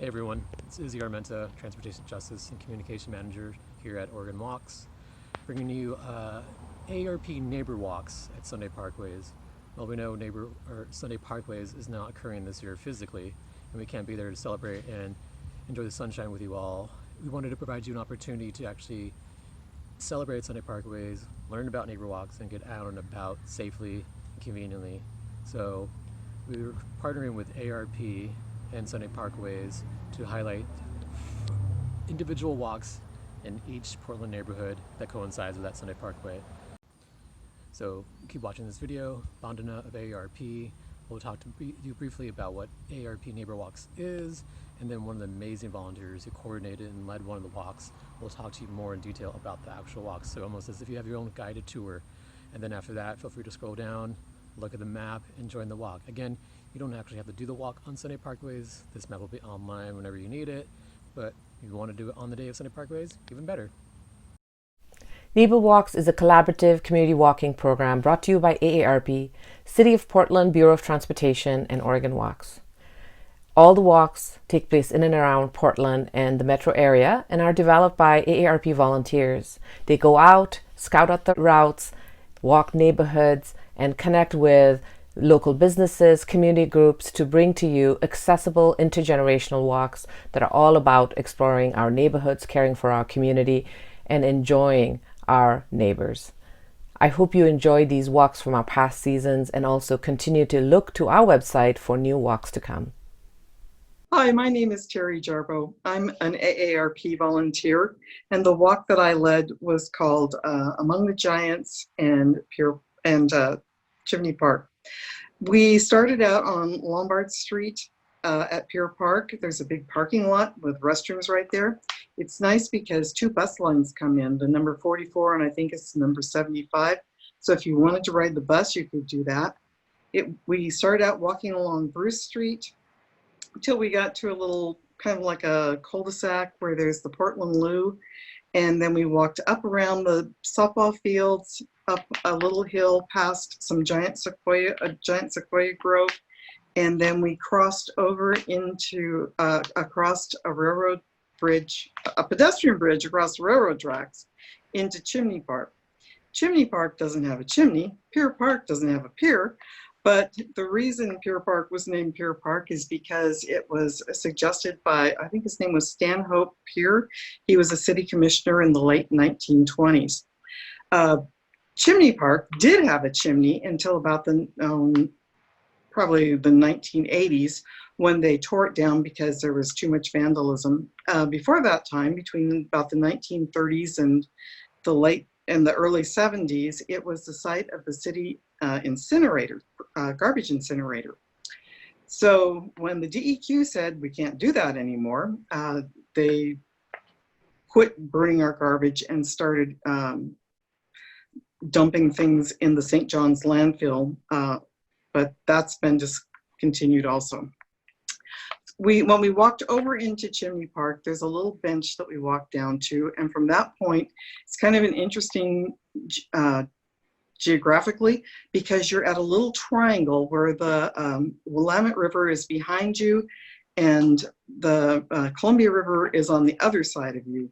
Hey everyone, it's Izzy Armenta, Transportation Justice and Communication Manager here at Oregon Walks, bringing you ARP Neighbor Walks at Sunday Parkways. Well, we know Sunday Parkways is not occurring this year physically, and we can't be there to celebrate and enjoy the sunshine with you all. We wanted to provide you an opportunity to actually celebrate Sunday Parkways, learn about Neighbor Walks, and get out and about safely and conveniently. So we were partnering with ARP and Sunday Parkways to highlight individual walks in each Portland neighborhood that coincides with that Sunday Parkway. So keep watching this video. Bandana of AARP will talk to you briefly about what AARP Neighbor Walks is, and then one of the amazing volunteers who coordinated and led one of the walks will talk to you more in detail about the actual walks. So almost as if you have your own guided tour. And then after that, feel free to scroll down, look at the map, and join the walk. Again, you don't actually have to do the walk on Sunday Parkways. This map will be online whenever you need it, but if you want to do it on the day of Sunday Parkways, even better. NeighborWalks is a collaborative community walking program brought to you by AARP, City of Portland Bureau of Transportation, and Oregon Walks. All the walks take place in and around Portland and the metro area and are developed by AARP volunteers. They go out, scout out the routes, walk neighborhoods, and connect with local businesses, community groups to bring to you accessible intergenerational walks that are all about exploring our neighborhoods, caring for our community, and enjoying our neighbors. I hope you enjoy these walks from our past seasons and also continue to look to our website for new walks to come. Hi, my name is Terry Jarbo. I'm an AARP volunteer, and the walk that I led was called Among the Giants and Chimney Park. We started out on Lombard Street at Pier Park. There's a big parking lot with restrooms right there. It's nice because two bus lines come in, the number 44 and I think it's the number 75. So if you wanted to ride the bus, you could do that. We started out walking along Bruce Street until we got to a little kind of like a cul-de-sac where there's the Portland Loo. And then we walked up around the softball fields, up a little hill past some giant sequoia grove. And then we crossed over into across a railroad bridge, a pedestrian bridge across the railroad tracks into Chimney Park. Chimney Park doesn't have a chimney. Pier Park doesn't have a pier. But the reason Pier Park was named Pier Park is because it was suggested by, I think his name was Stanhope Pier. He was a city commissioner in the late 1920s. Chimney Park did have a chimney until about probably the 1980s when they tore it down because there was too much vandalism. Before that time, between about the 1930s and the early 70s, it was the site of the city incinerator, garbage incinerator. So when the DEQ said we can't do that anymore, they quit burning our garbage and started dumping things in the St. John's landfill, but that's been discontinued also. When we walked over into Chimney Park, there's a little bench that we walked down to, and from that point, it's kind of an interesting geographically because you're at a little triangle where the Willamette River is behind you and the Columbia River is on the other side of you.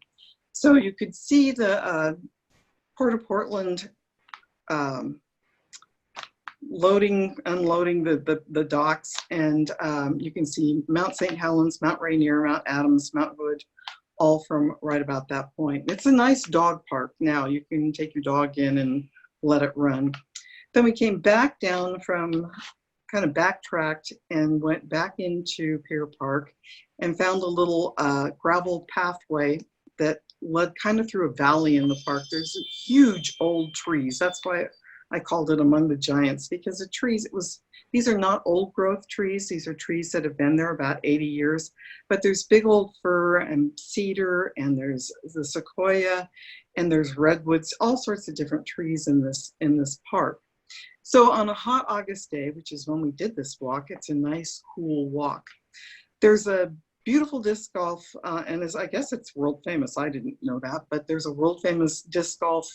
So you could see the Port of Portland loading, unloading the docks, and you can see Mount St. Helens, Mount Rainier, Mount Adams, Mount Hood, all from right about that point. It's a nice dog park now. You can take your dog in and let it run. Then we came back down from, kind of backtracked and went back into Pier Park and found a little gravel pathway that led kind of through a valley in the park. There's huge old trees. That's why I called it Among the Giants, because the trees, these are not old growth trees. These are trees that have been there about 80 years, but there's big old fir and cedar, and there's the sequoia, and there's redwoods, all sorts of different trees in this park. So on a hot August day, which is when we did this walk, it's a nice cool walk. There's a beautiful disc golf, and I guess it's world famous. I didn't know that, but there's a world famous disc golf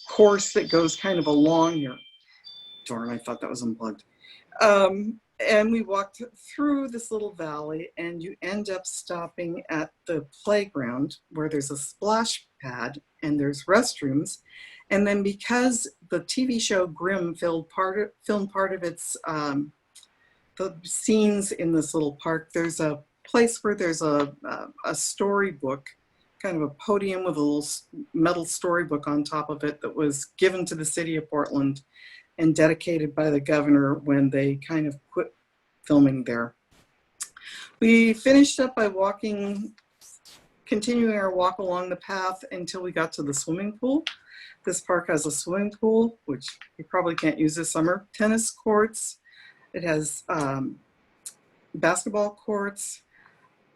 course that goes kind of along here. Darn, I thought that was unplugged. And we walked through this little valley, and you end up stopping at the playground where there's a splash pad and there's restrooms. And then because the TV show Grimm filmed part of its the scenes in this little park, there's a place where there's a storybook, kind of a podium with a little metal storybook on top of it that was given to the city of Portland and dedicated by the governor when they kind of quit filming there. We finished up by continuing our walk along the path until we got to the swimming pool. This park has a swimming pool, which you probably can't use this summer, tennis courts. It has basketball courts,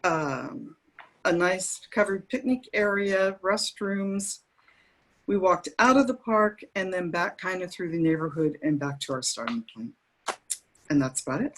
a nice covered picnic area, restrooms. We walked out of the park and then back kind of through the neighborhood and back to our starting point. And that's about it.